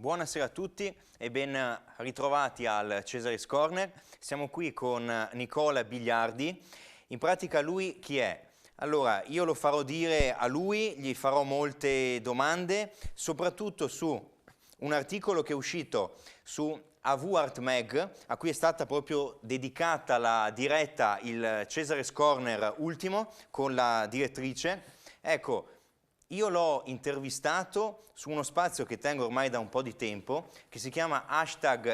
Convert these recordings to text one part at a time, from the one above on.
Buonasera a tutti e ben ritrovati al Cesaris Corner. Siamo qui con Nicola Bigliardi. In pratica lui chi è? Allora, io lo farò dire a lui, gli farò molte domande, soprattutto su un articolo che è uscito su AV Art Mag, a cui è stata proprio dedicata la diretta, il Cesaris Corner ultimo, con la direttrice. Ecco, io l'ho intervistato su uno spazio che tengo ormai da un po' di tempo, che si chiama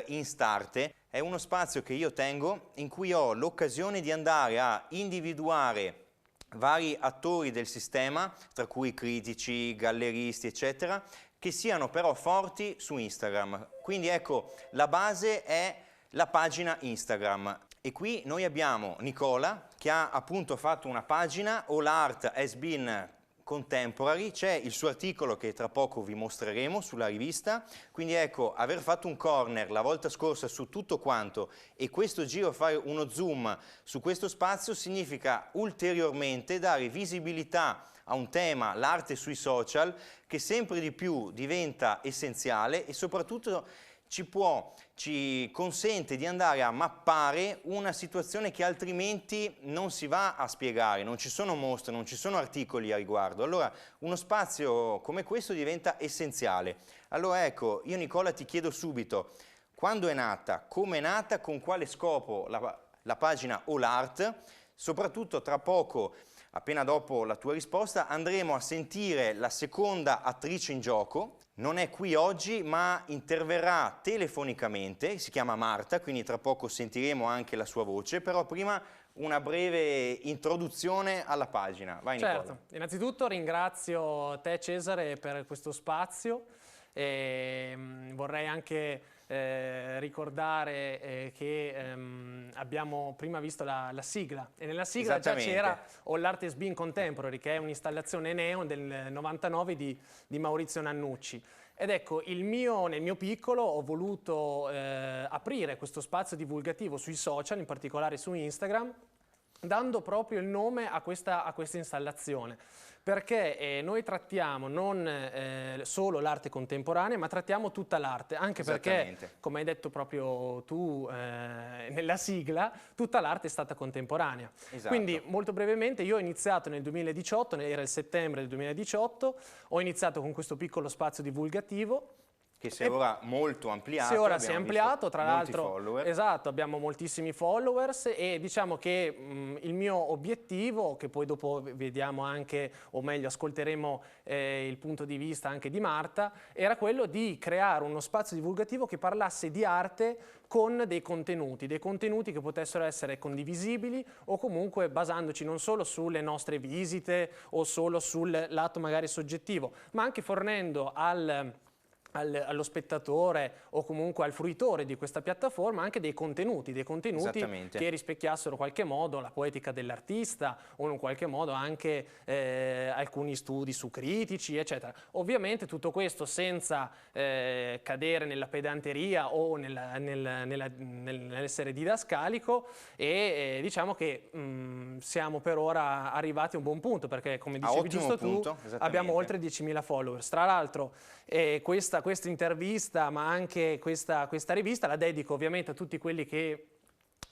#Instaarte. È uno spazio che io tengo in cui ho l'occasione di andare a individuare vari attori del sistema, tra cui critici, galleristi, eccetera, che siano però forti su Instagram. Quindi ecco, la base è la pagina Instagram. E qui noi abbiamo Nicola, che ha appunto fatto una pagina, All Art Has Been Contemporary, c'è il suo articolo che tra poco vi mostreremo sulla rivista, quindi ecco, aver fatto un corner la volta scorsa su tutto quanto e questo giro fare uno zoom su questo spazio significa ulteriormente dare visibilità a un tema, l'arte sui social, che sempre di più diventa essenziale e soprattutto ci consente di andare a mappare una situazione che altrimenti non si va a spiegare, non ci sono mostre, non ci sono articoli a riguardo. Allora uno spazio come questo diventa essenziale. Allora ecco, io Nicola ti chiedo subito, quando è nata, come è nata, con quale scopo la pagina All Art, soprattutto tra poco, appena dopo la tua risposta, andremo a sentire la seconda attrice in gioco. Non è qui oggi, ma interverrà telefonicamente, si chiama Marta, quindi tra poco sentiremo anche la sua voce, però prima una breve introduzione alla pagina. Vai Nicola. Certo, innanzitutto ringrazio te Cesare per questo spazio e vorrei anche ricordare che abbiamo prima visto la sigla e nella sigla già c'era All Art Has Been Contemporary, che è un'installazione neon del 99 di Maurizio Nannucci. Ed ecco, nel mio piccolo ho voluto aprire questo spazio divulgativo sui social, in particolare su Instagram, dando proprio il nome a questa installazione, perché noi trattiamo non solo l'arte contemporanea, ma trattiamo tutta l'arte, anche perché, come hai detto proprio tu nella sigla, tutta l'arte è stata contemporanea. Esatto. Quindi, molto brevemente, io ho iniziato nel 2018, era il settembre del 2018, ho iniziato con questo piccolo spazio divulgativo, che si è ora molto ampliato. Se ora si è ampliato, tra l'altro, esatto, abbiamo moltissimi followers e diciamo che il mio obiettivo, che poi dopo vediamo anche, o meglio ascolteremo il punto di vista anche di Marta, era quello di creare uno spazio divulgativo che parlasse di arte con dei contenuti che potessero essere condivisibili o comunque basandoci non solo sulle nostre visite o solo sul lato magari soggettivo, ma anche fornendo allo spettatore o comunque al fruitore di questa piattaforma anche dei contenuti che rispecchiassero in qualche modo la poetica dell'artista o in qualche modo anche alcuni studi su critici, eccetera. Ovviamente tutto questo senza cadere nella pedanteria o nell'essere didascalico e diciamo che siamo per ora arrivati a un buon punto perché, come dicevi giusto tu, abbiamo oltre 10.000 followers. Tra l'altro questa intervista ma anche questa rivista la dedico ovviamente a tutti quelli che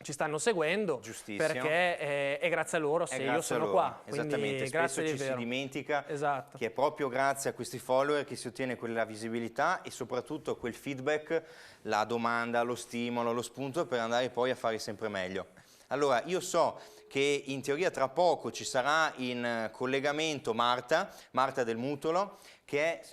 ci stanno seguendo, perché è grazie a loro se io sono qua. Esattamente, spesso ci si dimentica che è proprio grazie a questi follower che si ottiene quella visibilità e soprattutto quel feedback, la domanda, lo stimolo, lo spunto per andare poi a fare sempre meglio. Allora, io so che in teoria tra poco ci sarà in collegamento Marta del Mutolo, che è,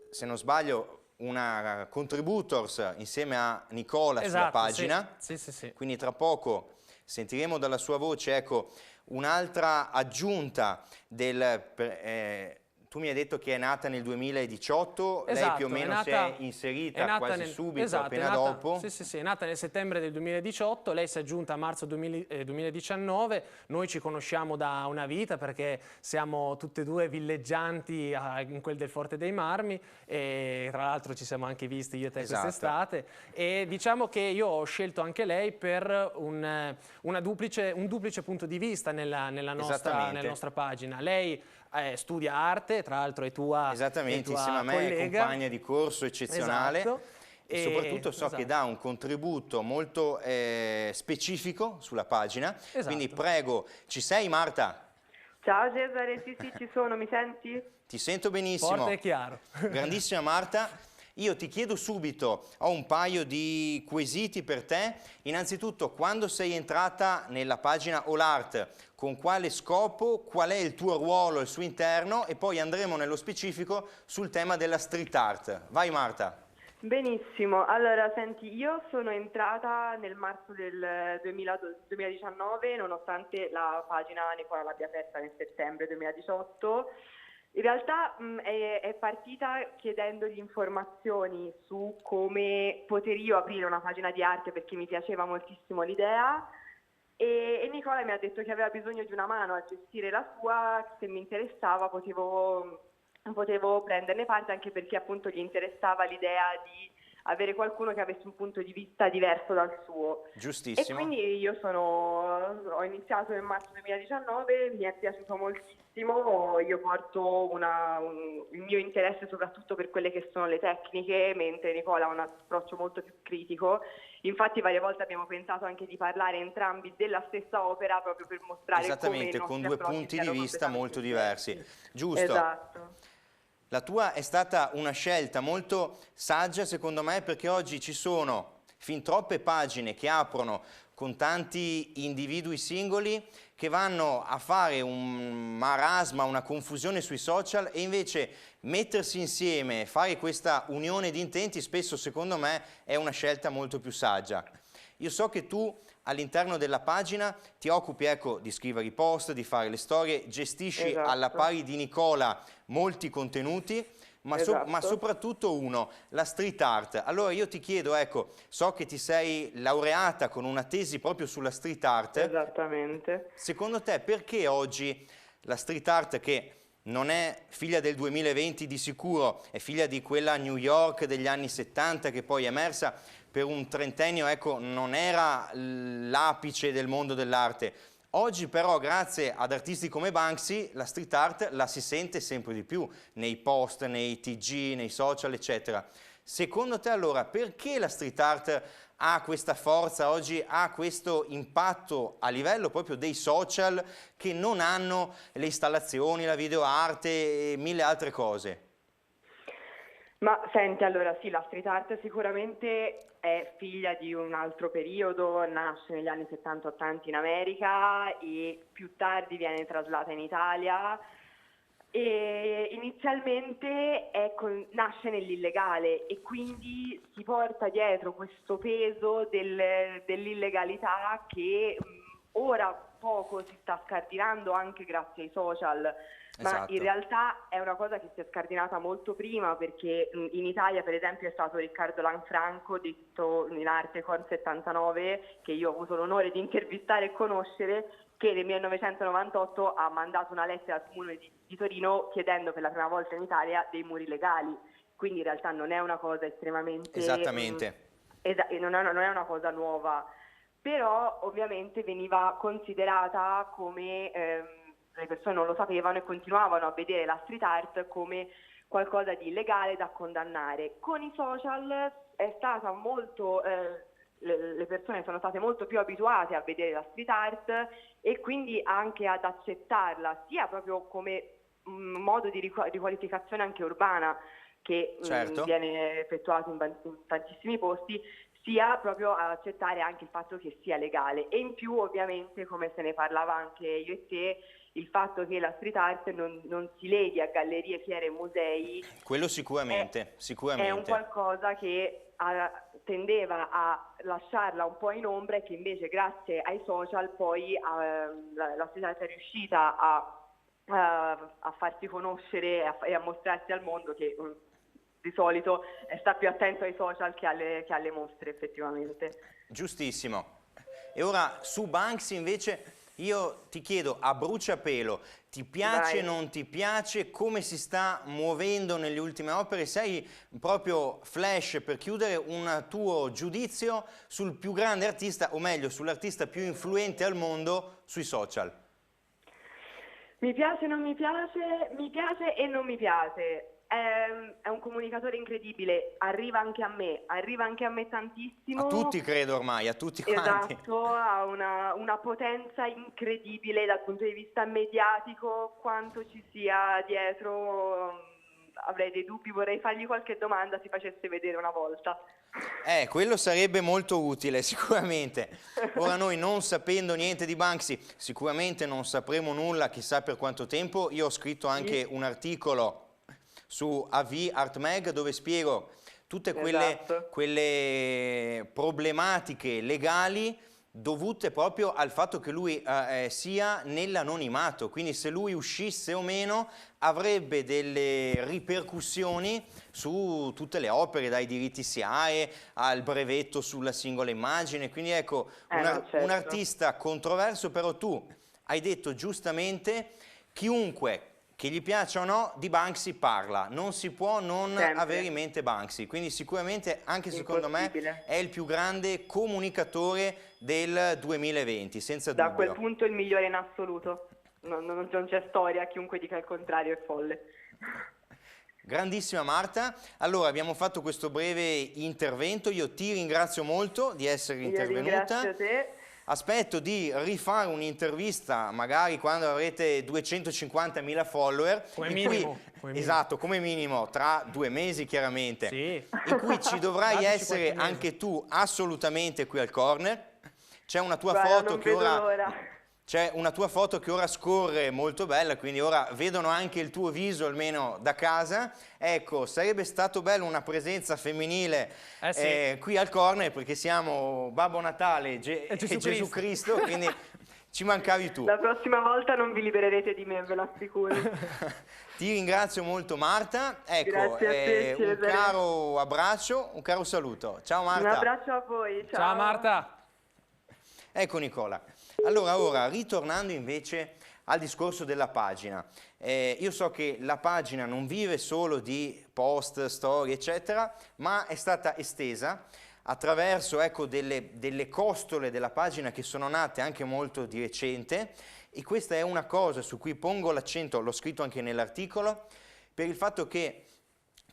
se non sbaglio, una contributors insieme a Nicola sulla pagina. Sì. Quindi tra poco sentiremo dalla sua voce, ecco, un'altra aggiunta tu mi hai detto che è nata nel 2018, lei più o meno si è inserita quasi subito, appena dopo. Sì, è nata nel settembre del 2018, lei si è aggiunta a marzo 2019, noi ci conosciamo da una vita perché siamo tutte e due villeggianti in quel del Forte dei Marmi e tra l'altro ci siamo anche visti io e te quest'estate e diciamo che io ho scelto anche lei per un duplice punto di vista nella nostra pagina. Lei studia arte, tra l'altro è tua Esattamente, tua insieme a me, collega. compagna di corso eccezionale. Esatto. E soprattutto so che dà un contributo molto specifico sulla pagina, quindi prego, ci sei Marta? Ciao Cesare, sì ci sono, mi senti? Ti sento benissimo. Forte e chiaro. Grandissima Marta, io ti chiedo subito, ho un paio di quesiti per te. Innanzitutto, quando sei entrata nella pagina All'Art, con quale scopo, qual è il tuo ruolo al suo interno e poi andremo nello specifico sul tema della street art. Vai Marta. Benissimo, allora senti, io sono entrata nel marzo del 2019 nonostante la pagina Nicola l'abbia aperta nel settembre 2018. In realtà è partita chiedendogli informazioni su come poter io aprire una pagina di arte perché mi piaceva moltissimo l'idea e Nicola mi ha detto che aveva bisogno di una mano a gestire la sua, se mi interessava potevo prenderne parte anche perché appunto gli interessava l'idea di avere qualcuno che avesse un punto di vista diverso dal suo. Giustissimo. E quindi io ho iniziato nel marzo 2019, mi è piaciuto moltissimo, io porto il mio interesse soprattutto per quelle che sono le tecniche, mentre Nicola ha un approccio molto più critico. Infatti varie volte abbiamo pensato anche di parlare entrambi della stessa opera proprio per mostrare esattamente, come con due punti di vista molto diversi. Giusto. Esatto. La tua è stata una scelta molto saggia secondo me perché oggi ci sono fin troppe pagine che aprono con tanti individui singoli che vanno a fare un marasma, una confusione sui social e invece mettersi insieme, fare questa unione di intenti spesso secondo me è una scelta molto più saggia. Io so che tu all'interno della pagina ti occupi di scrivere i post, di fare le storie, gestisci alla pari di Nicola molti contenuti, ma soprattutto la street art. Allora io ti chiedo, so che ti sei laureata con una tesi proprio sulla street art. Esattamente. Secondo te perché oggi la street art, che non è figlia del 2020 di sicuro, è figlia di quella New York degli anni 70 che poi è emersa per un trentennio, non era l'apice del mondo dell'arte. Oggi però, grazie ad artisti come Banksy, la street art la si sente sempre di più nei post, nei TG, nei social, eccetera. Secondo te allora, perché la street art ha questa forza oggi, ha questo impatto a livello proprio dei social che non hanno le installazioni, la videoarte e mille altre cose? Ma senti, allora sì, la street art sicuramente è figlia di un altro periodo, nasce negli anni 70-80 in America e più tardi viene traslata in Italia e inizialmente nasce nell'illegale e quindi si porta dietro questo peso dell'illegalità che ora poco si sta scardinando anche grazie ai social. Ma in realtà è una cosa che si è scardinata molto prima perché in Italia per esempio è stato Riccardo Lanfranco, detto in arte Con 79, che io ho avuto l'onore di intervistare e conoscere, che nel 1998 ha mandato una lettera al comune di Torino chiedendo per la prima volta in Italia dei muri legali. Quindi in realtà non è una cosa estremamente... Esattamente. Non è una cosa nuova, però ovviamente veniva considerata come... le persone non lo sapevano e continuavano a vedere la street art come qualcosa di illegale da condannare. Con i social è stata le persone sono state molto più abituate a vedere la street art e quindi anche ad accettarla, sia proprio come un modo di riqualificazione anche urbana che viene effettuato in tantissimi posti, sia proprio ad accettare anche il fatto che sia legale. E in più ovviamente, come se ne parlava anche io e te, il fatto che la street art non si leghi a gallerie, fiere e musei. Quello sicuramente. È un qualcosa che tendeva a lasciarla un po' in ombra e che invece grazie ai social poi la street art è riuscita a farsi conoscere e a mostrarsi al mondo che di solito sta più attento ai social che alle mostre effettivamente. Giustissimo. E ora su Banksy invece... Io ti chiedo a bruciapelo, ti piace, non ti piace, come si sta muovendo nelle ultime opere? Sei proprio flash per chiudere un tuo giudizio sul più grande artista, o meglio sull'artista più influente al mondo sui social? Mi piace, non mi piace, mi piace e non mi piace. È un comunicatore incredibile, arriva anche a me tantissimo. A tutti credo ormai, a tutti quanti. Esatto, ha una potenza incredibile dal punto di vista mediatico, quanto ci sia dietro, avrei dei dubbi, vorrei fargli qualche domanda, si facesse vedere una volta. Quello sarebbe molto utile, sicuramente. Ora noi, non sapendo niente di Banksy, sicuramente non sapremo nulla, chissà per quanto tempo. Io ho scritto anche un articolo su AV Art Mag dove spiego tutte quelle problematiche legali dovute proprio al fatto che lui sia nell'anonimato, quindi se lui uscisse o meno avrebbe delle ripercussioni su tutte le opere, dai diritti SIAE al brevetto sulla singola immagine, quindi ecco, un artista controverso, però tu hai detto giustamente, chiunque che gli piaccia o no, di Banksy parla, non si può non avere in mente Banksy, quindi sicuramente anche secondo me è il più grande comunicatore del 2020, senza dubbio. Da quel punto il migliore in assoluto, non c'è storia, chiunque dica il contrario è folle. Grandissima Marta, allora abbiamo fatto questo breve intervento, io ti ringrazio molto di essere intervenuta. Ringrazio te. Aspetto di rifare un'intervista magari quando avrete 250.000 follower. Come minimo. Esatto, come minimo, tra 2 mesi chiaramente. Sì. In cui ci dovrai essere anche tu assolutamente qui al corner. C'è una tua foto che ora... C'è una tua foto che ora scorre molto bella, quindi ora vedono anche il tuo viso almeno da casa. Ecco, sarebbe stato bello una presenza femminile qui al corner perché siamo Babbo Natale e Gesù Cristo, quindi ci mancavi tu. La prossima volta non vi libererete di me, ve lo assicuro. Ti ringrazio molto Marta, ecco, grazie a te, un caro abbraccio, un caro saluto. Ciao Marta. Un abbraccio a voi, ciao. Ciao Marta. Ecco Nicola. Allora, ora, ritornando invece al discorso della pagina, io so che la pagina non vive solo di post, storie, eccetera, ma è stata estesa attraverso, ecco, delle costole della pagina che sono nate anche molto di recente, e questa è una cosa su cui pongo l'accento, l'ho scritto anche nell'articolo, per il fatto che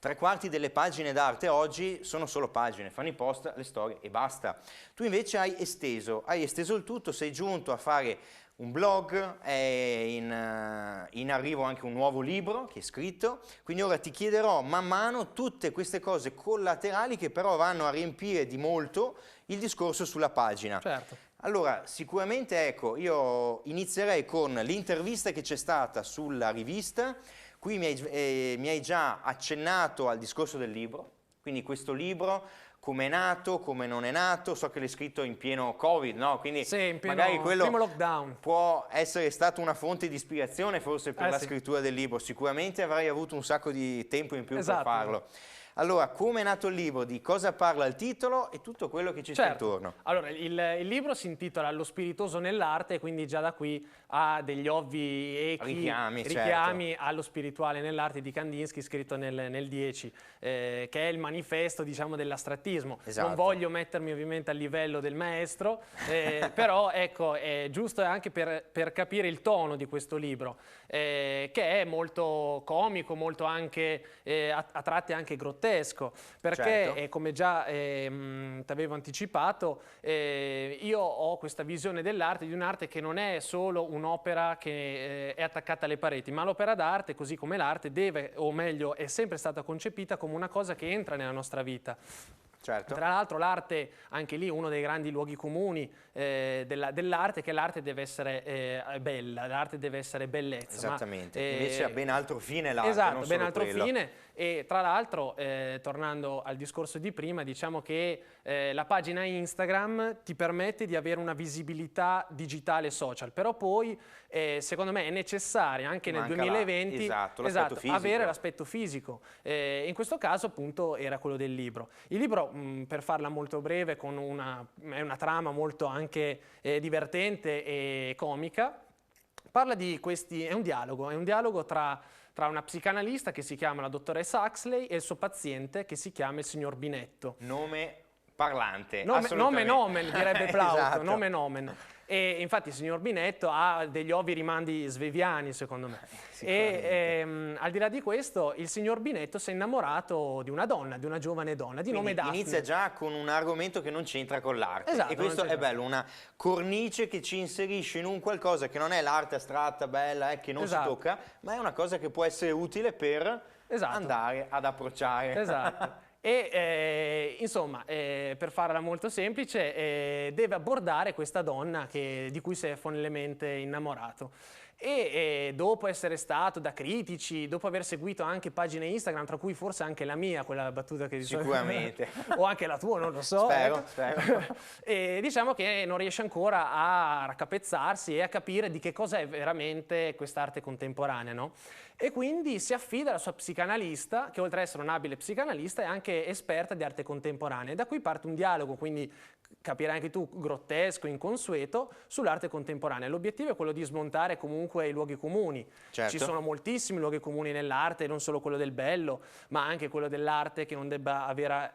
3/4 delle pagine d'arte oggi sono solo pagine, fanno i post, le storie e basta. Tu invece hai esteso il tutto, sei giunto a fare un blog, è in arrivo anche un nuovo libro che è scritto, quindi ora ti chiederò man mano tutte queste cose collaterali che però vanno a riempire di molto il discorso sulla pagina. Certo. Allora, sicuramente, ecco, io inizierei con l'intervista che c'è stata sulla rivista. Qui mi hai già accennato al discorso del libro, quindi questo libro come è nato, come non è nato, so che l'hai scritto in pieno Covid, no? Quindi sì, magari quello primo lockdown. Può essere stata una fonte di ispirazione forse per la scrittura del libro, sicuramente avrai avuto un sacco di tempo in più per farlo. Allora, come è nato il libro, di cosa parla il titolo e tutto quello che ci sta intorno? Allora, il libro si intitola Lo spiritoso nell'arte, quindi già da qui ha degli ovvi richiami allo spirituale nell'arte di Kandinsky, scritto nel 10, che è il manifesto, diciamo, dell'astrattismo. Esatto. Non voglio mettermi ovviamente al livello del maestro, però ecco, è giusto anche per capire il tono di questo libro, che è molto comico, molto anche a tratti anche grottesco, perché come già ti avevo anticipato, io ho questa visione dell'arte, di un'arte che non è solo un'opera che è attaccata alle pareti, ma l'opera d'arte, così come l'arte, deve, o meglio, è sempre stata concepita come una cosa che entra nella nostra vita. Certo. Tra l'altro l'arte, anche lì uno dei grandi luoghi comuni dell'arte, che l'arte deve essere bella, l'arte deve essere bellezza. Esattamente, invece ha ben altro fine l'arte. Esatto, ben altro fine, e tra l'altro, tornando al discorso di prima, diciamo che la pagina Instagram ti permette di avere una visibilità digitale social, però poi secondo me è necessario anche nel 2020 avere l'aspetto fisico. In questo caso appunto era quello del libro. Il libro, per farla molto breve, è una trama molto anche divertente e comica. Parla di questi, è un dialogo tra una psicanalista che si chiama la dottoressa Huxley e il suo paziente che si chiama il signor Binetto. Nome parlante, nome nomen, direbbe Plauto, esatto. nome nomen. E infatti il signor Binetto ha degli ovvi rimandi sveviani, secondo me. E al di là di questo, il signor Binetto si è innamorato di una donna, di una giovane donna, di nome Daphne. Inizia già con un argomento che non c'entra con l'arte. Esatto, e questo è bello, una cornice che ci inserisce in un qualcosa che non è l'arte astratta, bella, che non si tocca, ma è una cosa che può essere utile per andare ad approcciare. Esatto. E insomma, per farla molto semplice, deve abbordare questa donna di cui si è follemente innamorato. E dopo essere stato da critici, dopo aver seguito anche pagine Instagram, tra cui forse anche la mia, quella battuta che sicuramente o anche la tua, non lo so, spero. E diciamo che non riesce ancora a raccapezzarsi e a capire di che cosa è veramente quest'arte contemporanea, no? E quindi si affida alla sua psicanalista, che oltre ad essere un'abile psicanalista è anche esperta di arte contemporanea. E da qui parte un dialogo, quindi capirai anche tu, grottesco, inconsueto, sull'arte contemporanea. L'obiettivo è quello di smontare comunque i luoghi comuni. Certo. Ci sono moltissimi luoghi comuni nell'arte, non solo quello del bello, ma anche quello dell'arte che non debba avere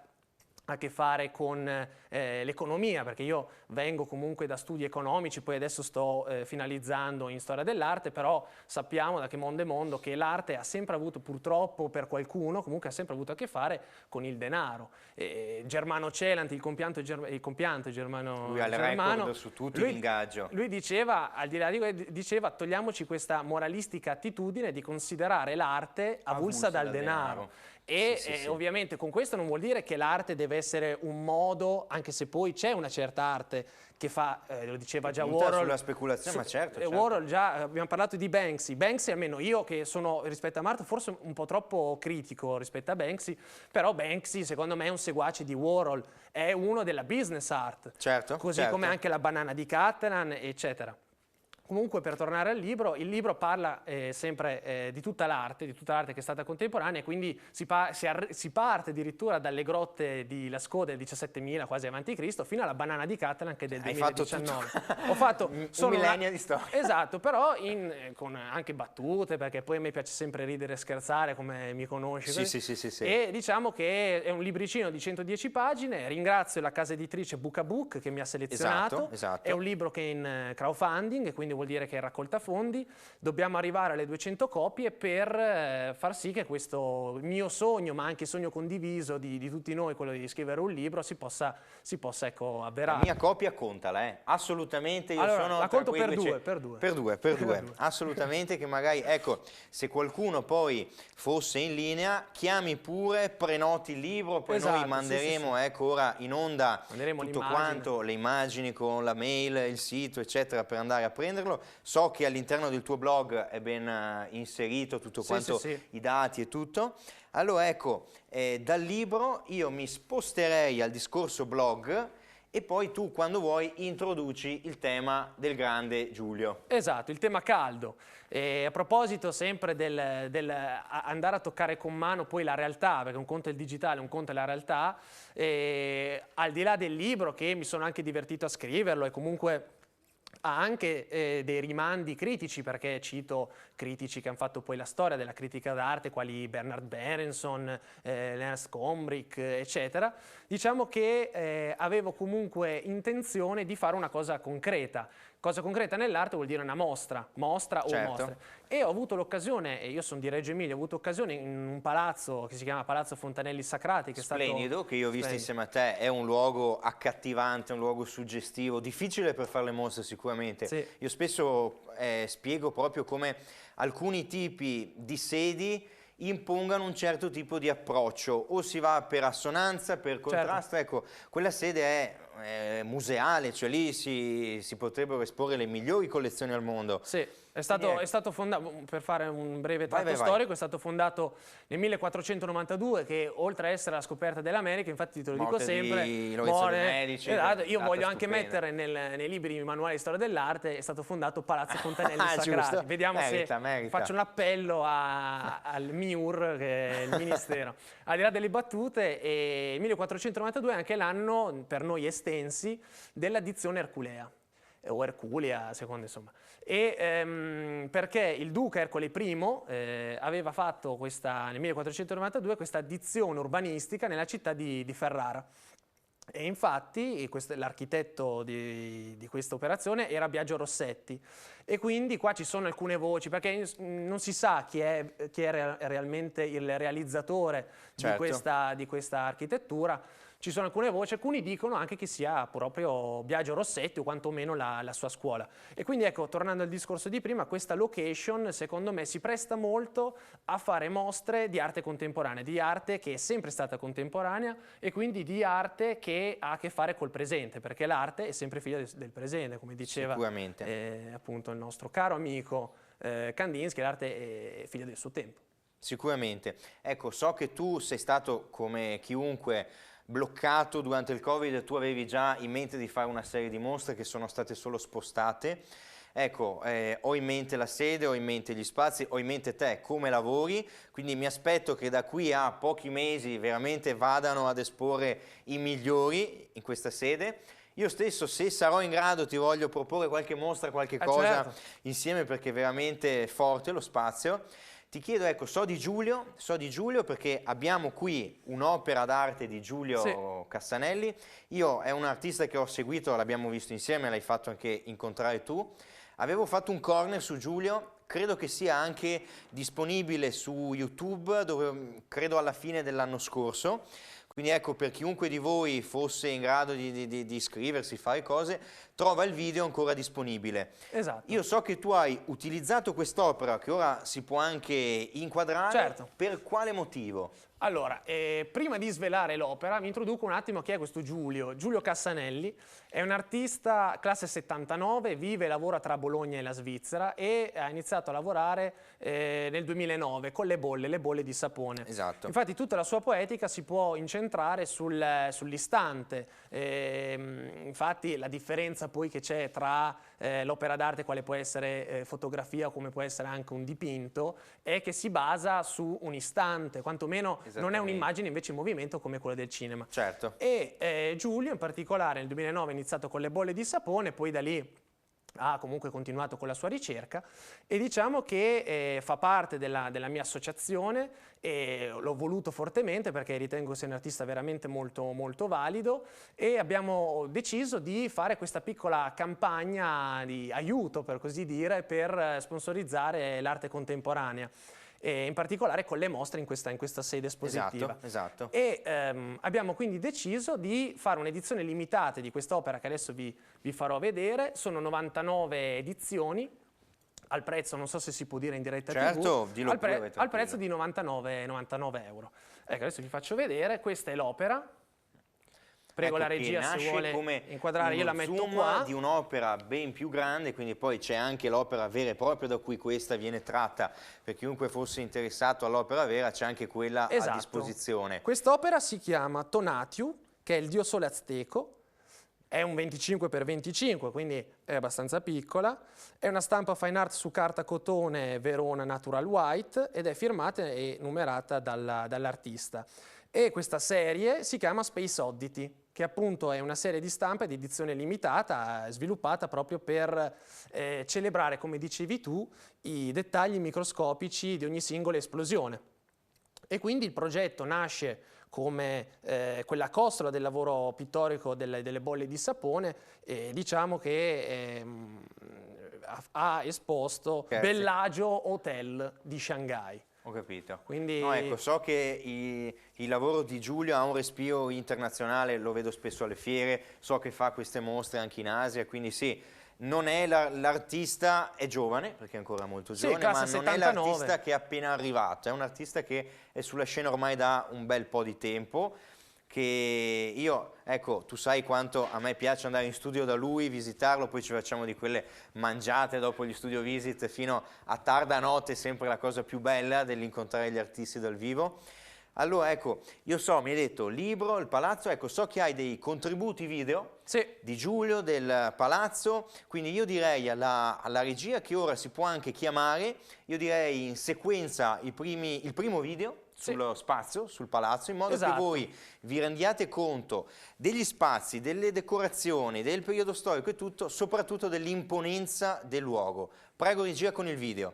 a che fare con l'economia, perché io vengo comunque da studi economici, poi adesso sto finalizzando in storia dell'arte, però sappiamo da che mondo è mondo che l'arte ha sempre avuto, purtroppo per qualcuno, comunque ha sempre avuto a che fare con il denaro. Germano Celant, il compianto Germano, lui ha il record su tutti l'ingaggio. Lui diceva, al di là diceva, togliamoci questa moralistica attitudine di considerare l'arte avulsa dal denaro. E ovviamente con questo non vuol dire che l'arte deve essere un modo, anche se poi c'è una certa arte che fa, lo diceva già Warhol. Sulla speculazione, ma certo. Warhol già, abbiamo parlato di Banksy. Banksy, almeno io che sono rispetto a Marta forse un po' troppo critico rispetto a Banksy, però Banksy secondo me è un seguace di Warhol, è uno della business art. Certo. Così come anche la banana di Catalan, eccetera. Comunque, per tornare al libro, il libro parla sempre di tutta l'arte che è stata contemporanea, e quindi si parte addirittura dalle grotte di Lascaux del 17.000 quasi avanti Cristo fino alla banana di Catalan che è del 2019. Ho fatto un millennio di storia. Esatto, però con anche battute, perché poi a me piace sempre ridere e scherzare, come mi conosci. Sì. E diciamo che è un libricino di 110 pagine. Ringrazio la casa editrice Book a Book che mi ha selezionato. Esatto. È un libro che è in crowdfunding, quindi vuol dire che è raccolta fondi. Dobbiamo arrivare alle 200 copie per far sì che questo mio sogno, ma anche sogno condiviso di tutti noi, quello di scrivere un libro, si possa ecco, avverare. La mia copia contala, assolutamente. Io sono la conto per due. Assolutamente, che magari, ecco, se qualcuno poi fosse in linea, chiami pure, prenoti il libro, poi noi manderemo, ecco, ora in onda tutto quanto, le immagini con la mail, il sito, eccetera, per andare a prenderlo. So che all'interno del tuo blog è ben inserito tutto quanto, i dati e tutto. Allora ecco, dal libro io mi sposterei al discorso blog e poi tu, quando vuoi, introduci il tema del grande Giulio. Esatto, il tema caldo. A proposito sempre del andare a toccare con mano poi la realtà, perché un conto è il digitale, un conto è la realtà, al di là del libro, che mi sono anche divertito a scriverlo e comunque ha anche dei rimandi critici, perché cito critici che hanno fatto poi la storia della critica d'arte, quali Bernard Berenson, Ernst Gombrich, eccetera. Diciamo che avevo comunque intenzione di fare una cosa concreta. Cosa concreta nell'arte vuol dire una mostra o mostre. E ho avuto l'occasione, e io sono di Reggio Emilia, ho avuto occasione in un palazzo che si chiama Palazzo Fontanelli Sacrati, che splendido, che io ho visto insieme a te. È un luogo accattivante, un luogo suggestivo, difficile per fare le mostre sicuramente. Sì. Io spesso spiego proprio come alcuni tipi di sedi impongano un certo tipo di approccio, o si va per assonanza, per contrasto. Ecco, quella sede è museale, cioè lì si potrebbero esporre le migliori collezioni al mondo. Sì. È stato fondato, per fare un breve tratto storico, è stato fondato nel 1492, che oltre a essere la scoperta dell'America, infatti te lo dico sempre, Medici, io voglio anche mettere nei libri manuali di storia dell'arte, è stato fondato Palazzo Fontanelli Sacrati. Giusto. Vediamo se faccio un appello al MIUR, che è il Ministero. Al di là delle battute, il 1492 è anche l'anno, per noi estensi, della dizione Erculea, o Erculea, secondo insomma. Perché il duca Ercole I aveva fatto nel 1492 questa dizione urbanistica nella città di Ferrara. E infatti l'architetto di questa operazione era Biagio Rossetti, e quindi qua ci sono alcune voci, perché non si sa chi è realmente il realizzatore certo. di questa architettura. Ci sono alcune voci, alcuni dicono anche che sia proprio Biagio Rossetti o quantomeno la sua scuola. E quindi ecco, tornando al discorso di prima, questa location secondo me si presta molto a fare mostre di arte contemporanea, di arte che è sempre stata contemporanea e quindi di arte che ha a che fare col presente, perché l'arte è sempre figlia del presente, come diceva appunto il nostro caro amico Kandinsky, l'arte è figlia del suo tempo. Sicuramente. Ecco, so che tu sei stato, come chiunque, bloccato durante il Covid, tu avevi già in mente di fare una serie di mostre che sono state solo spostate. Ecco, ho in mente la sede, ho in mente gli spazi, ho in mente te, come lavori, quindi mi aspetto che da qui a pochi mesi veramente vadano ad esporre i migliori in questa sede. Io stesso, se sarò in grado, ti voglio proporre qualche mostra, qualche cosa certo. insieme, perché è veramente forte lo spazio. Ti chiedo, ecco, so di Giulio perché abbiamo qui un'opera d'arte di Giulio Cassanelli. Io è un artista che ho seguito, l'abbiamo visto insieme, l'hai fatto anche incontrare tu. Avevo fatto un corner su Giulio, credo che sia anche disponibile su YouTube, dove credo alla fine dell'anno scorso. Quindi ecco, per chiunque di voi fosse in grado di iscriversi, fare cose, trova il video ancora disponibile. Esatto. Io so che tu hai utilizzato quest'opera, che ora si può anche inquadrare. Certo. Per quale motivo? Allora, prima di svelare l'opera, mi introduco un attimo chi è questo Giulio. Giulio Cassanelli è un artista classe 79, vive e lavora tra Bologna e la Svizzera e ha iniziato a lavorare nel 2009 con le bolle di sapone. Esatto. Infatti tutta la sua poetica si può incentrare sull'istante. Infatti la differenza poi che c'è tra l'opera d'arte, quale può essere fotografia o come può essere anche un dipinto, è che si basa su un istante, quantomeno non è un'immagine invece in movimento come quella del cinema. Certo. E Giulio in particolare nel 2009 ha iniziato con le bolle di sapone, poi da lì ha comunque continuato con la sua ricerca e diciamo che fa parte della mia associazione e l'ho voluto fortemente perché ritengo sia un artista veramente molto, molto valido e abbiamo deciso di fare questa piccola campagna di aiuto, per così dire, per sponsorizzare l'arte contemporanea. In particolare con le mostre in questa sede espositiva. Esatto. E abbiamo quindi deciso di fare un'edizione limitata di quest'opera che adesso vi farò vedere. Sono 99 edizioni, al prezzo, non so se si può dire in diretta certo, TV, al prezzo di 99 euro. Ecco, adesso vi faccio vedere, questa è l'opera. Prego, ecco, la regia se vuole inquadrare, io la metto qua. Di un'opera ben più grande, quindi poi c'è anche l'opera vera e propria da cui questa viene tratta. Per chiunque fosse interessato all'opera vera c'è anche quella a disposizione. Quest'opera si chiama Tonatiuh, che è il dio sole azteco, è un 25x25, quindi è abbastanza piccola, è una stampa fine art su carta cotone Verona Natural White ed è firmata e numerata dall'artista. E questa serie si chiama Space Oddity, che appunto è una serie di stampe di edizione limitata sviluppata proprio per celebrare, come dicevi tu, i dettagli microscopici di ogni singola esplosione. E quindi il progetto nasce come quella costola del lavoro pittorico delle bolle di sapone e diciamo che ha esposto Bellagio Hotel di Shanghai. Ho capito. Quindi... No, ecco, so che il lavoro di Giulio ha un respiro internazionale, lo vedo spesso alle fiere, so che fa queste mostre anche in Asia, quindi sì, non è l'artista, è giovane, perché è ancora molto giovane, ma non 79. È l'artista che è appena arrivato, è un artista che è sulla scena ormai da un bel po' di tempo, che io, ecco, tu sai quanto a me piace andare in studio da lui, visitarlo, poi ci facciamo di quelle mangiate dopo gli studio visit fino a tarda notte, sempre la cosa più bella dell'incontrare gli artisti dal vivo. Allora, ecco, io so, mi hai detto, libro, il palazzo, ecco, so che hai dei contributi video di Giulio, del palazzo, quindi io direi alla regia che ora si può anche chiamare, io direi in sequenza il primo video, sullo spazio, sul palazzo, in modo che voi vi rendiate conto degli spazi, delle decorazioni, del periodo storico e tutto, soprattutto dell'imponenza del luogo. Prego regia con il video.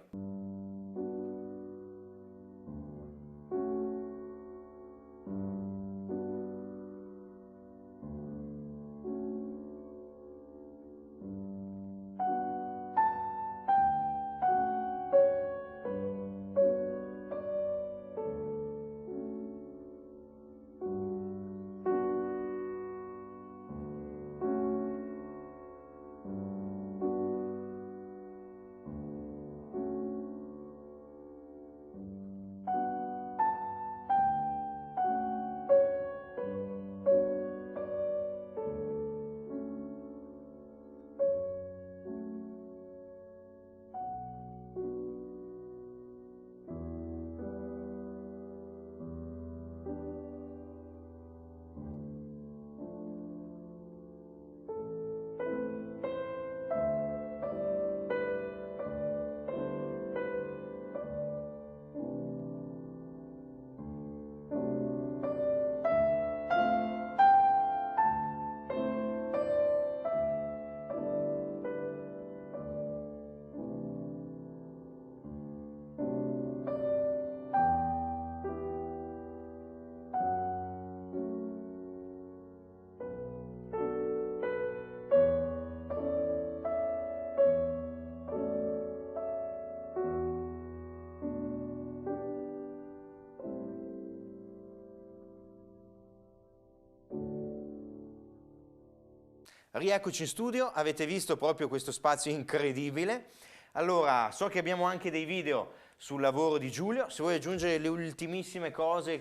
rieccoci in studio, avete visto proprio questo spazio incredibile. Allora, so che abbiamo anche dei video sul lavoro di Giulio, se vuoi aggiungere le ultimissime cose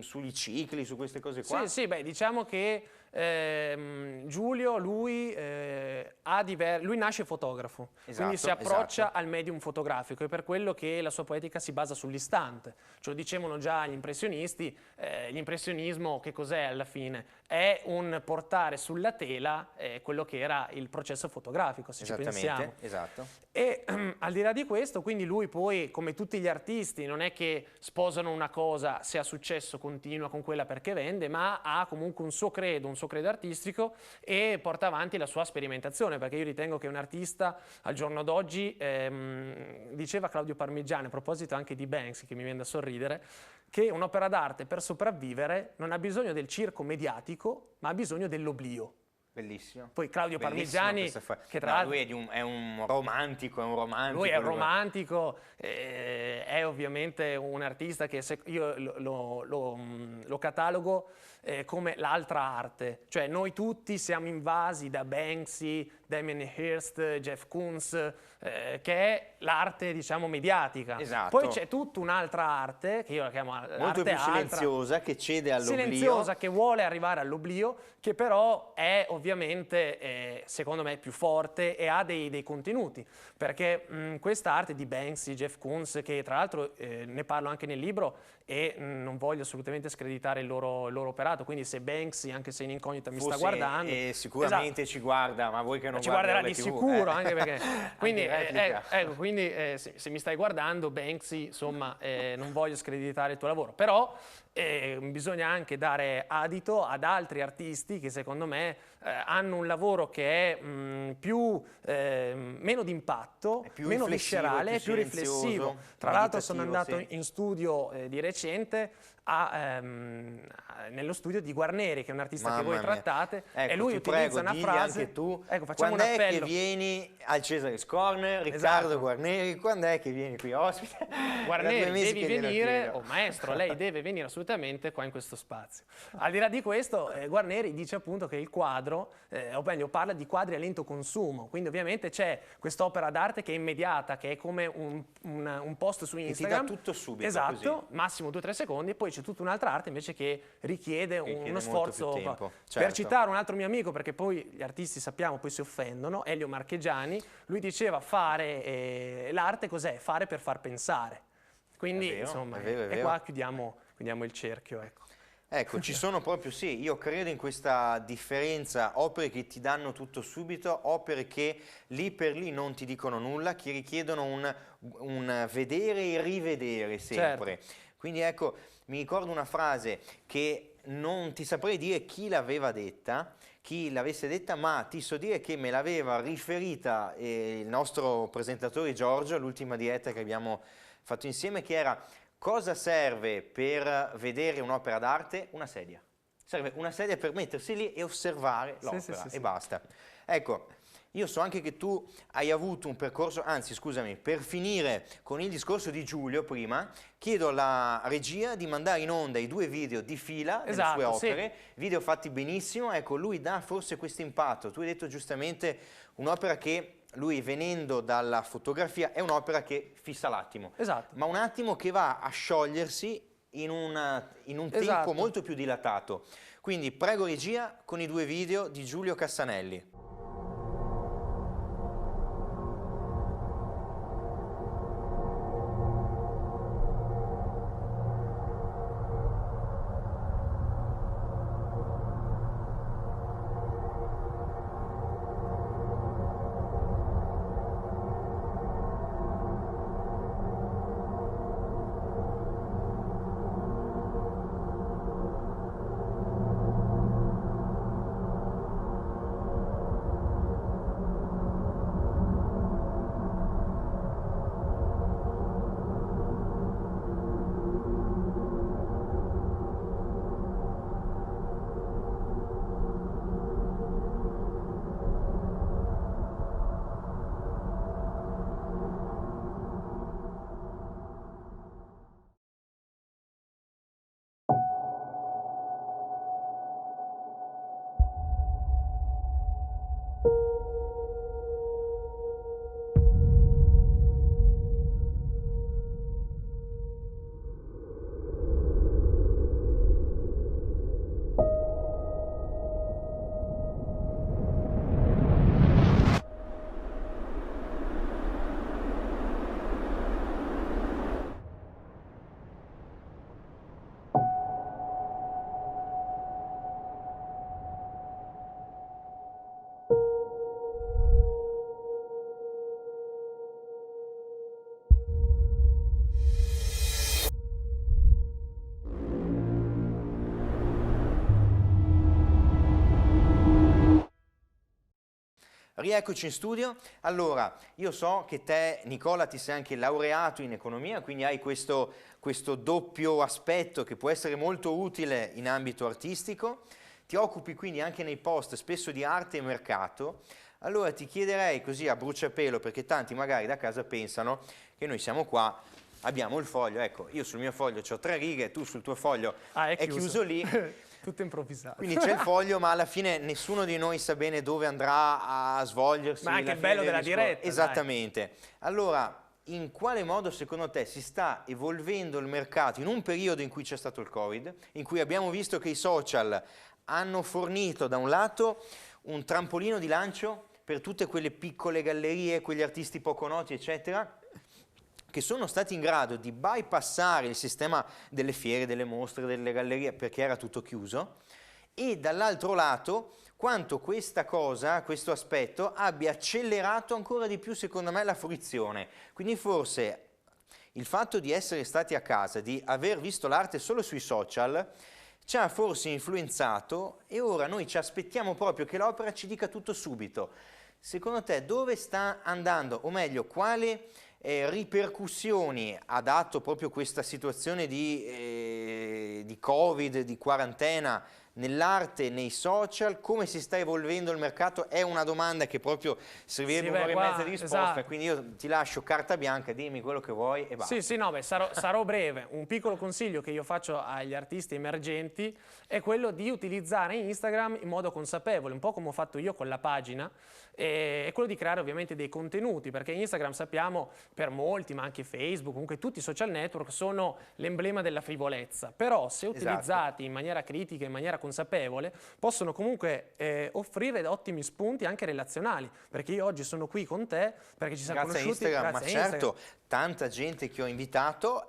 sui cicli, su queste cose qua. Sì, beh, diciamo che Giulio, lui nasce fotografo, quindi si approccia al medium fotografico, è per quello che la sua poetica si basa sull'istante. Ce lo dicevano già gli impressionisti, l'impressionismo che cos'è alla fine? È un portare sulla tela quello che era il processo fotografico, se ci pensiamo. Esatto. E al di là di questo, quindi lui poi, come tutti gli artisti, non è che sposano una cosa, se ha successo continua con quella perché vende, ma ha comunque un suo credo artistico e porta avanti la sua sperimentazione, perché io ritengo che un artista al giorno d'oggi, diceva Claudio Parmigiani a proposito anche di Banksy, che mi viene da sorridere, che un'opera d'arte per sopravvivere non ha bisogno del circo mediatico, ma ha bisogno dell'oblio. Bellissimo. Poi Claudio Parmigiani, che tra l'altro lui è un romantico, Lui è un romantico, è ovviamente un artista che io lo catalogo come l'altra arte, cioè noi tutti siamo invasi da Banksy, Damien Hirst, Jeff Koons, che è l'arte, diciamo, mediatica. Esatto. Poi c'è tutta un'altra arte, che io la chiamo l'arte molto più silenziosa, che cede all'oblio. Silenziosa, che vuole arrivare all'oblio, che però è ovviamente, secondo me, più forte e ha dei contenuti. Perché questa arte di Banksy, Jeff Koons, che tra l'altro ne parlo anche nel libro e non voglio assolutamente screditare il loro operato, quindi se Banksy, anche se in incognita mi sta guardando... sicuramente ci guarda, ma voi che non ci guarderà di TV, sicuro, anche perché... Quindi, quindi se mi stai guardando, Banksy, insomma, non voglio screditare il tuo lavoro, però bisogna anche dare adito ad altri artisti che secondo me hanno un lavoro che è meno d'impatto, meno viscerale, più riflessivo. Tra l'altro sono andato in studio di recente nello studio di Guarneri, che è un artista che voi trattate, ecco, e lui utilizza una frase. Anche tu, ecco, facciamo quando un appello. è che vieni al Cesare's Corner, Riccardo Guarneri, quando è che vieni qui ospite? Guarneri, devi venire, maestro, lei deve venire assolutamente qua in questo spazio. Al di là di questo, Guarneri dice appunto che il quadro, o meglio, parla di quadri a lento consumo, quindi ovviamente c'è quest'opera d'arte che è immediata, che è come un post su Instagram. Che ti dà tutto subito. Esatto, così. Massimo 2-3 secondi, e poi c'è tutta un'altra arte invece che richiede uno sforzo. Tempo, certo. Per citare un altro mio amico, perché poi gli artisti sappiamo poi si offendono, Elio Marchegiani, lui diceva fare l'arte cos'è? Fare per far pensare. Quindi insomma, è vero. E qua chiudiamo il cerchio. Ecco, ci sono proprio, sì, io credo in questa differenza, opere che ti danno tutto subito, opere che lì per lì non ti dicono nulla, che richiedono un vedere e rivedere sempre. Certo. Quindi ecco, mi ricordo una frase che non ti saprei dire chi l'aveva detta, chi l'avesse detta, ma ti so dire che me l'aveva riferita il nostro presentatore Giorgio, l'ultima diretta che abbiamo fatto insieme, che era: cosa serve per vedere un'opera d'arte? Una sedia. Serve una sedia per mettersi lì e osservare l'opera e basta. Ecco, io so anche che tu hai avuto un percorso, anzi scusami, per finire con il discorso di Giulio prima, chiedo alla regia di mandare in onda i 2 video di fila delle sue opere, video fatti benissimo, ecco, lui dà forse questo impatto. Tu hai detto giustamente un'opera che lui, venendo dalla fotografia, è un'opera che fissa l'attimo, ma un attimo che va a sciogliersi in un tempo molto più dilatato. Quindi prego regia con i 2 video di Giulio Cassanelli. rieccoci in studio. Allora, io so che te, Nicola, ti sei anche laureato in economia, quindi hai questo doppio aspetto che può essere molto utile in ambito artistico. Ti occupi quindi anche nei post spesso di arte e mercato. Allora ti chiederei così a bruciapelo, perché tanti magari da casa pensano che noi siamo qua, abbiamo il foglio, ecco, io sul mio foglio ho 3 righe, tu sul tuo foglio è chiuso lì. Tutto improvvisato. Quindi c'è il foglio, ma alla fine nessuno di noi sa bene dove andrà a svolgersi. Ma anche il bello della diretta. Esattamente. Dai. Allora, in quale modo secondo te si sta evolvendo il mercato in un periodo in cui c'è stato il Covid, in cui abbiamo visto che i social hanno fornito da un lato un trampolino di lancio per tutte quelle piccole gallerie, quegli artisti poco noti, eccetera, che sono stati in grado di bypassare il sistema delle fiere, delle mostre, delle gallerie, perché era tutto chiuso, e dall'altro lato quanto questa cosa, questo aspetto, abbia accelerato ancora di più, secondo me, la fruizione. Quindi forse il fatto di essere stati a casa, di aver visto l'arte solo sui social, ci ha forse influenzato e ora noi ci aspettiamo proprio che l'opera ci dica tutto subito. Secondo te dove sta andando, o meglio, quali ripercussioni ha dato proprio questa situazione di Covid, di quarantena, nell'arte, nei social? Come si sta evolvendo il mercato? È una domanda che proprio servirebbe un'ora e mezza di risposta, esatto. Quindi io ti lascio carta bianca, dimmi quello che vuoi e basta. Sì, no, sarò breve. Un piccolo consiglio che io faccio agli artisti emergenti è quello di utilizzare Instagram in modo consapevole, un po' come ho fatto io con la pagina, è quello di creare ovviamente dei contenuti, perché Instagram, sappiamo, per molti, ma anche Facebook, comunque tutti i social network sono l'emblema della frivolezza, però se utilizzati in maniera critica, in maniera consapevole, possono comunque offrire ottimi spunti anche relazionali, perché io oggi sono qui con te perché ci siamo conosciuti grazie a Instagram. Certo, tanta gente che ho invitato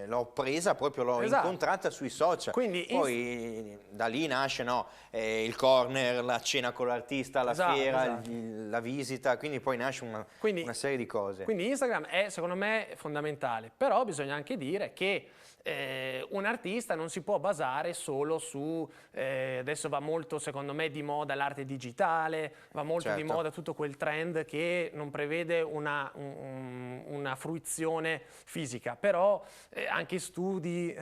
l'ho presa, proprio l'ho incontrata sui social. Quindi poi da lì nasce il corner, la cena con l'artista, la fiera, la visita, quindi poi nasce una serie di cose. Quindi Instagram è secondo me fondamentale, però bisogna anche dire che un artista non si può basare solo su, adesso va molto secondo me di moda l'arte digitale, va molto di moda tutto quel trend che non prevede una fruizione fisica, però anche studi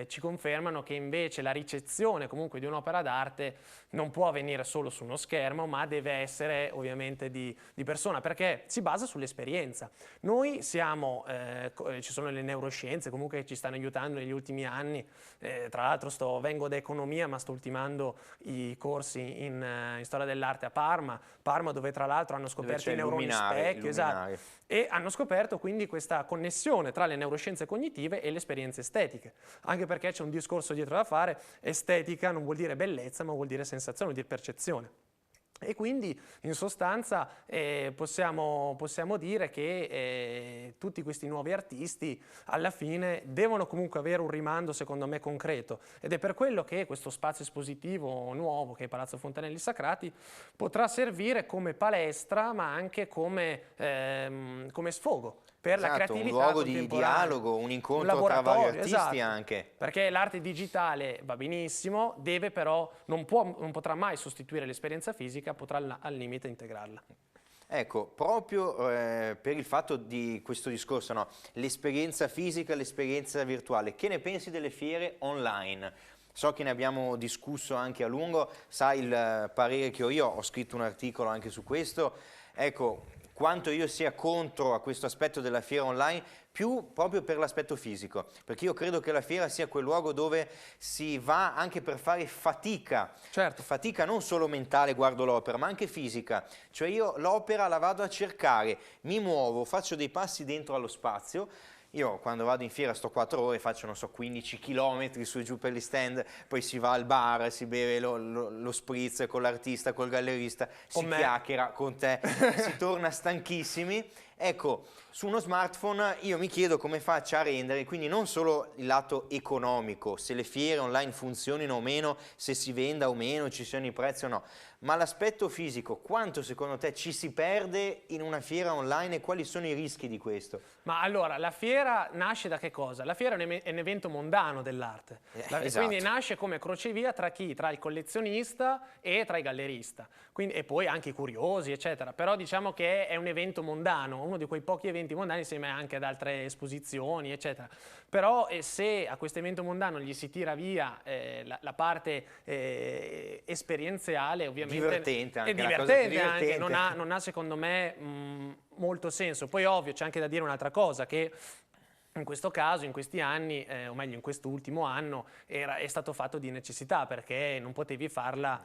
ci confermano che invece la ricezione comunque di un'opera d'arte non può avvenire solo su uno schermo, ma deve essere ovviamente di persona, perché si basa sull'esperienza. Noi siamo, ci sono le neuroscienze comunque che ci stanno aiutando negli ultimi anni, tra l'altro vengo da economia ma sto ultimando i corsi in storia dell'arte a Parma, dove tra l'altro hanno scoperto i neuroni specchio, e hanno scoperto quindi questa connessione tra le neuroscienze cognitive e le esperienze estetiche, anche perché c'è un discorso dietro da fare: estetica non vuol dire bellezza, ma vuol dire sensazione, vuol dire percezione. E quindi in sostanza possiamo dire che tutti questi nuovi artisti alla fine devono comunque avere un rimando secondo me concreto, ed è per quello che questo spazio espositivo nuovo che è Palazzo Fontanelli Sacrati potrà servire come palestra ma anche come sfogo per la creatività, un luogo di dialogo, un incontro tra vari artisti anche. Perché l'arte digitale va benissimo, però non potrà mai sostituire l'esperienza fisica, potrà al limite integrarla. Ecco, proprio per il fatto di questo discorso, l'esperienza fisica, l'esperienza virtuale, che ne pensi delle fiere online? So che ne abbiamo discusso anche a lungo, sai il parere che ho scritto un articolo anche su questo. Ecco, quanto io sia contro a questo aspetto della fiera online, più proprio per l'aspetto fisico, perché io credo che la fiera sia quel luogo dove si va anche per fare fatica, fatica non solo mentale, guardo l'opera, ma anche fisica, cioè io l'opera la vado a cercare, mi muovo, faccio dei passi dentro allo spazio. Io quando vado in fiera sto 4 ore, faccio non so 15 km su e giù per gli stand, poi si va al bar, si beve lo spritz con l'artista, col gallerista, si chiacchiera con te, si torna stanchissimi Ecco, su uno smartphone io mi chiedo come faccia a rendere, quindi non solo il lato economico, se le fiere online funzionino o meno, se si venda o meno, ci siano i prezzi o no, ma l'aspetto fisico, quanto secondo te ci si perde in una fiera online e quali sono i rischi di questo? Ma allora, la fiera nasce da che cosa? La fiera è un evento mondano dell'arte, esatto. Quindi nasce come crocevia tra chi? Tra il collezionista e tra il gallerista, e poi anche i curiosi, eccetera. Però diciamo che è un evento mondano, uno di quei pochi eventi mondani insieme anche ad altre esposizioni, eccetera. Però se a questo evento mondano gli si tira via la parte esperienziale, ovviamente divertente anche, è divertente anche, non ha secondo me molto senso. Poi ovvio c'è anche da dire un'altra cosa, che in questo caso, in questi anni, o meglio in quest'ultimo anno, è stato fatto di necessità, perché non potevi farla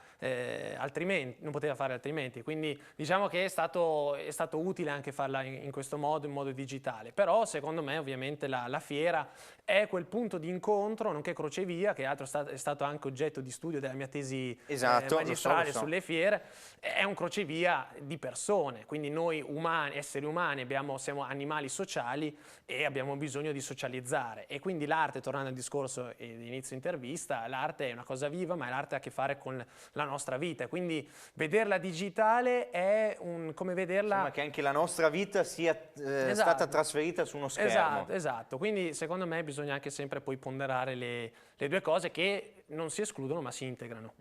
altrimenti, non poteva fare altrimenti. Quindi diciamo che è stato utile anche farla in questo modo, in modo digitale. Però secondo me ovviamente la fiera è quel punto di incontro, nonché crocevia, che altro è stato anche oggetto di studio della mia tesi magistrale lo so. sulle fiere. È un crocevia di persone, quindi noi umani, esseri umani, siamo animali sociali e abbiamo bisogno di socializzare, e quindi l'arte, tornando al discorso di inizio intervista, l'arte è una cosa viva, ma l'arte ha a che fare con la nostra vita, quindi vederla digitale è come vederla... Insomma, che anche la nostra vita sia stata trasferita su uno schermo. Esatto, quindi secondo me bisogna anche sempre poi ponderare le due cose, che non si escludono ma si integrano.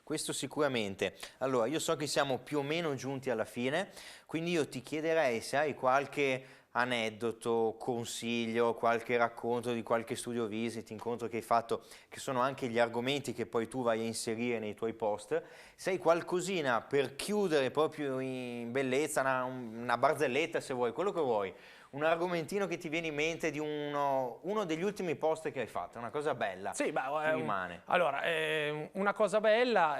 Questo sicuramente. Allora, io so che siamo più o meno giunti alla fine, quindi io ti chiederei se hai qualche aneddoto, consiglio, qualche racconto di qualche studio visit, incontro che hai fatto, che sono anche gli argomenti che poi tu vai a inserire nei tuoi post. Se hai qualcosina per chiudere proprio in bellezza, una barzelletta se vuoi, quello che vuoi, un argomentino che ti viene in mente di uno degli ultimi post che hai fatto, una cosa bella, sì, ti rimane. Allora, una cosa bella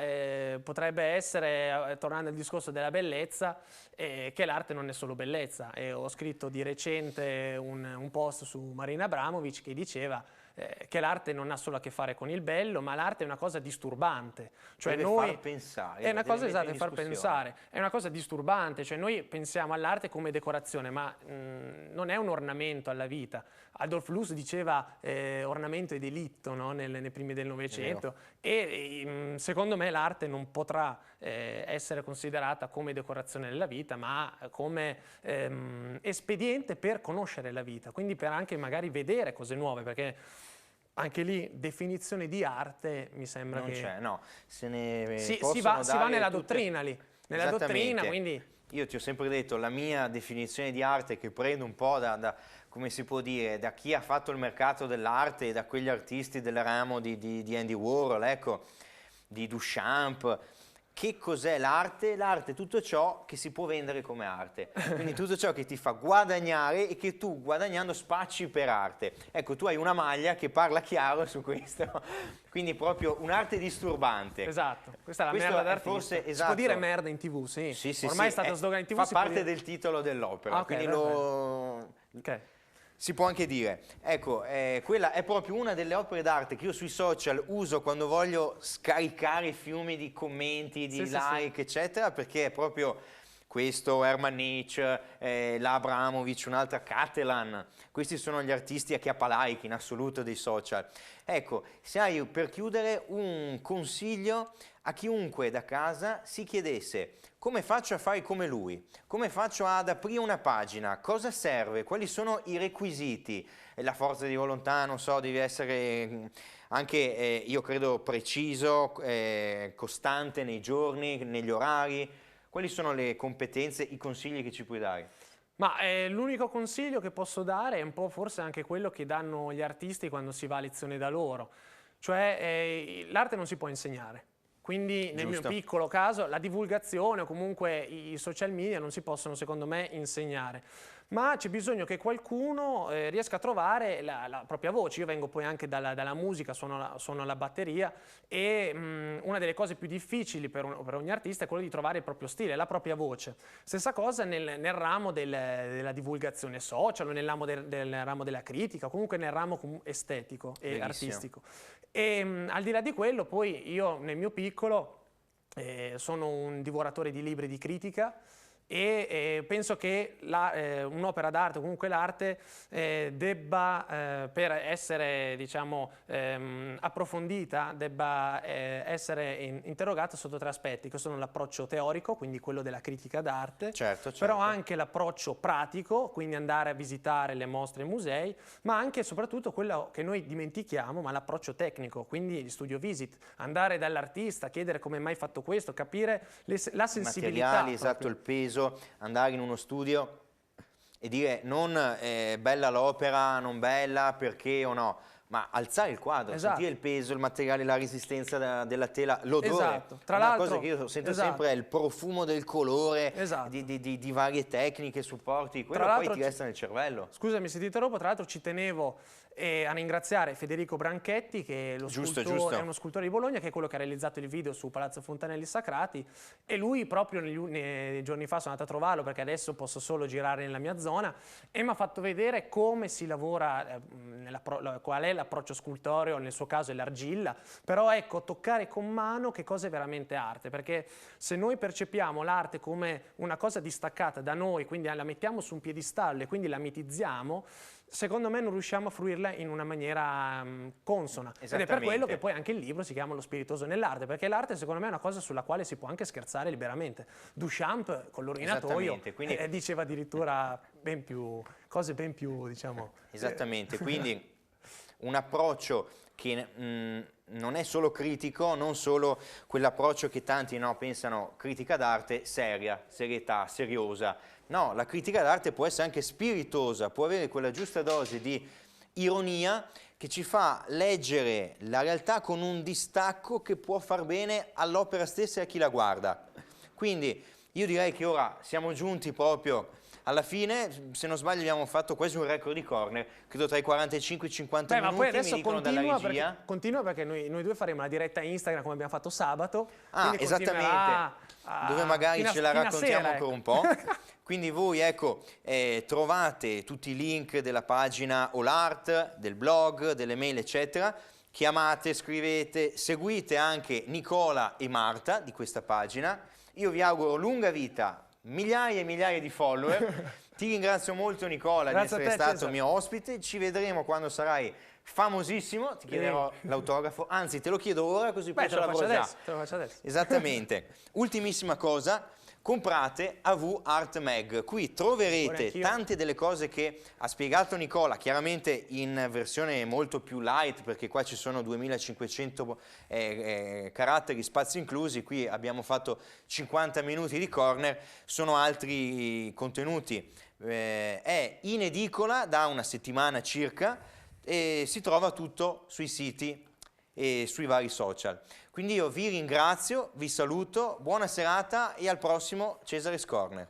potrebbe essere, tornando al discorso della bellezza, che l'arte non è solo bellezza. Ho scritto di recente un post su Marina Abramovic che diceva che l'arte non ha solo a che fare con il bello, ma l'arte è una cosa disturbante. Cioè deve far pensare. È una cosa esatta, far pensare. È una cosa disturbante, cioè noi pensiamo all'arte come decorazione, ma non è un ornamento alla vita. Adolf Loos diceva ornamento e delitto, no? nei primi del Novecento, e secondo me l'arte non potrà essere considerata come decorazione della vita, ma come espediente per conoscere la vita, quindi per anche magari vedere cose nuove, perché anche lì definizione di arte mi sembra non che... c'è, no, si va nella dottrina lì, nella dottrina, quindi... Io ti ho sempre detto, la mia definizione di arte, che prendo un po' come si può dire, da chi ha fatto il mercato dell'arte e da quegli artisti del ramo di Andy Warhol, ecco, di Duchamp. Che cos'è l'arte? L'arte è tutto ciò che si può vendere come arte, quindi tutto ciò che ti fa guadagnare e che tu guadagnando spacci per arte. Ecco, tu hai una maglia che parla chiaro su questo, quindi proprio un'arte disturbante. Esatto, questa è la merda d'artista. Forse, esatto. Si può dire merda in TV, sì. Ormai è stato slogan in TV. Fa parte del titolo dell'opera, quindi si può anche dire. Ecco, quella è proprio una delle opere d'arte che io sui social uso quando voglio scaricare fiumi di commenti, di like, eccetera, perché è proprio questo, Herman Nietzsche, la Abramovic, un'altra Catalan. Questi sono gli artisti a chiappa-like in assoluto dei social. Ecco, se hai per chiudere un consiglio a chiunque da casa si chiedesse: come faccio a fare come lui? Come faccio ad aprire una pagina? Cosa serve? Quali sono i requisiti? La forza di volontà, non so, deve essere anche, io credo, preciso, costante nei giorni, negli orari. Quali sono le competenze, i consigli che ci puoi dare? Ma l'unico consiglio che posso dare è un po' forse anche quello che danno gli artisti quando si va a lezione da loro. Cioè l'arte non si può insegnare. Quindi nel mio piccolo caso la divulgazione o comunque i social media non si possono secondo me insegnare, ma c'è bisogno che qualcuno riesca a trovare la propria voce. Io vengo poi anche dalla musica, suono la batteria e una delle cose più difficili per ogni artista è quello di trovare il proprio stile, la propria voce. Stessa cosa nel ramo della divulgazione social, o nel ramo della critica, comunque nel ramo estetico e artistico. E al di là di quello, poi io nel mio piccolo sono un divoratore di libri di critica e penso che un'opera d'arte, o comunque l'arte, debba, per essere, diciamo, approfondita, debba essere interrogata sotto 3 aspetti, che sono l'approccio teorico, quindi quello della critica d'arte, certo. Però anche l'approccio pratico, quindi andare a visitare le mostre e i musei, ma anche e soprattutto quello che noi dimentichiamo, ma l'approccio tecnico, quindi gli studio visit, andare dall'artista, chiedere come mai fatto questo, capire la sensibilità. Materiali, esatto, il peso, andare in uno studio e dire non bella l'opera, non bella, perché o no, ma alzare il quadro, sentire il peso, il materiale, la resistenza della tela, l'odore. Tra una l'altro, cosa che io sento sempre è il profumo del colore, di varie tecniche, supporti, quello poi ti resta nel cervello. Scusami se ti interrompo, tra l'altro ci tenevo a ringraziare Federico Branchetti, che è, è uno scultore di Bologna, che è quello che ha realizzato il video su Palazzo Fontanelli Sacrati, e lui proprio nei giorni fa sono andato a trovarlo, perché adesso posso solo girare nella mia zona, e mi ha fatto vedere come si lavora, qual è l'approccio scultoreo, nel suo caso è l'argilla, però ecco, toccare con mano che cosa è veramente arte, perché se noi percepiamo l'arte come una cosa distaccata da noi, quindi la mettiamo su un piedistallo e quindi la mitizziamo, secondo me non riusciamo a fruirla in una maniera consona. Ed è per quello che poi anche il libro si chiama Lo spiritoso nell'arte, perché l'arte secondo me è una cosa sulla quale si può anche scherzare liberamente. Duchamp con l'ordinatoio diceva addirittura cose ben più, diciamo... Esattamente, quindi un approccio che non è solo critico, non solo quell'approccio che tanti pensano critica d'arte seria, serietà, seriosa. No, la critica d'arte può essere anche spiritosa, può avere quella giusta dose di ironia che ci fa leggere la realtà con un distacco che può far bene all'opera stessa e a chi la guarda. Quindi io direi che ora siamo giunti proprio alla fine, se non sbaglio abbiamo fatto quasi un record di corner, credo tra i 45 e i 50 minuti, ma poi adesso mi dicono dalla regia. Continua perché noi due faremo la diretta Instagram come abbiamo fatto sabato. Esattamente, dove magari ce la raccontiamo ancora un po'. Quindi voi trovate tutti i link della pagina All Art, del blog, delle mail eccetera, chiamate, scrivete, seguite anche Nicola e Marta di questa pagina. Io vi auguro lunga vita, migliaia e migliaia di follower. Ti ringrazio molto Nicola di essere stato mio ospite, ci vedremo quando sarai famosissimo, ti chiederò l'autografo, anzi te lo chiedo ora così poi ce l'avrò già. Te lo faccio adesso. Esattamente. Ultimissima cosa, comprate AV Art Mag, qui troverete tante delle cose che ha spiegato Nicola, chiaramente in versione molto più light, perché qua ci sono 2500 caratteri, spazi inclusi, qui abbiamo fatto 50 minuti di corner, sono altri contenuti. È in edicola da una settimana circa e si trova tutto sui siti e sui vari social. Quindi io vi ringrazio, vi saluto, buona serata e al prossimo Cesare's Corner.